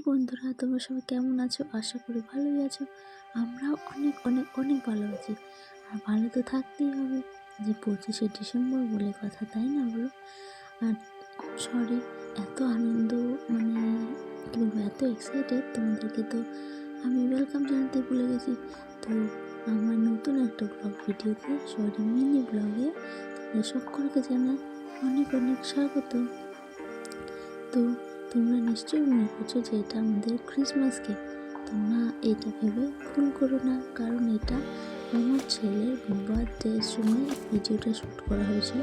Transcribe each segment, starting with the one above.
বন্ধুরা, তোমরা সবাই কেমন আছো? আশা করি ভালোই আছো। আমরাও অনেক অনেক অনেক ভালো আছি। আর ভালো তো থাকতেই হবে, যে 25শে ডিসেম্বর বলে কথা, তাই না বলো? আর সরি, এত আনন্দ, মানে কী বলবো, এত এক্সাইটেড তোমাদেরকে তো আমি ওয়েলকাম জানাতে ভুলে গেছি। তো আমার নতুন একটা ব্লগ ভিডিওতে, সরি মিনি ব্লগে তোমাদের সকলকে জানাই অনেক অনেক স্বাগত। তো তোমরা নিশ্চয়ই মনে করছো যে এটা আমাদের ক্রিসমাস কেক। তোমরা এটা ভেবে ভুল করো না, কারণ এটা আমার ছেলের বার্থডের সময় ভিডিওটা শ্যুট করা হয়েছিল।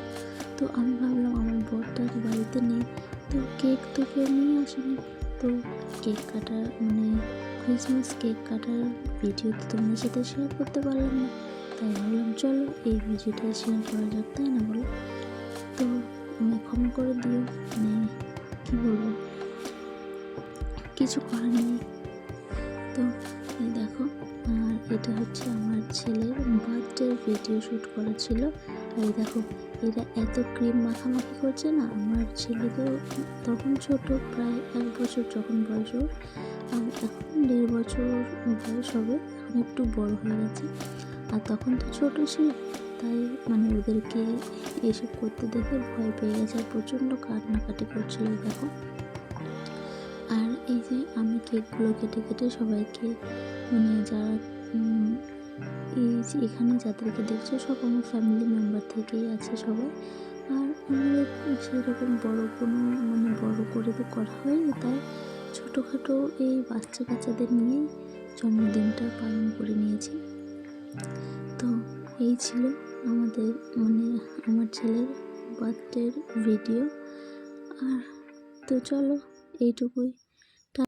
তো আমি ভাবলাম আমার বরটা বাড়িতে নেই, তো কেক তো কেউ নিয়ে আসেনি, তো কেক কাটার ক্রিসমাস কেক কাটার ভিডিও তো তোমাদের সাথে শেয়ার করতে পারলাম না। তাই ভাবলাম চলো এই ভিডিওটা শেয়ার করা যাক, তাই না বলো? তো ক্ষমা করে দিও, কী বলবো, কিছু করার নেই। তো দেখো, আর এটা হচ্ছে আমার ছেলের বার্থডে ভিডিও শ্যুট করা ছিল। আর দেখো, এরা এত ক্রিম মাখামাখি করছে না। আমার ছেলে তো তখন ছোট, প্রায় 1 বছর যখন বয়স ওর, আর এখন 1.5 বছর বয়স হবে, এখন একটু বড় হয়ে গেছে। আর তখন তো ছোট ছিল, তাই ওদেরকে এসব করতে দেখে ভয় পেয়ে গেছে, আর প্রচণ্ড কান্নাকাটি করছিল। দেখো, আর এই যে আমি কেকগুলো কেটে কেটে সবাইকে, যারা এই যে এখানে যাদেরকে দেখছো, সব আমার ফ্যামিলি মেম্বার থেকেই আছে সবাই। আর আমাদের সেরকম বড় কোনো বড় করে তো করা হয়নি, তাই ছোটোখাটো এই বাচ্চা কাচ্চাদের নিয়েই জন্মদিনটা পালন করে নিয়েছি। তো এই ছিল আমাদের আমার ছেলের বার্থডের ভিডিও। আর তো চলো, এইটুকুই।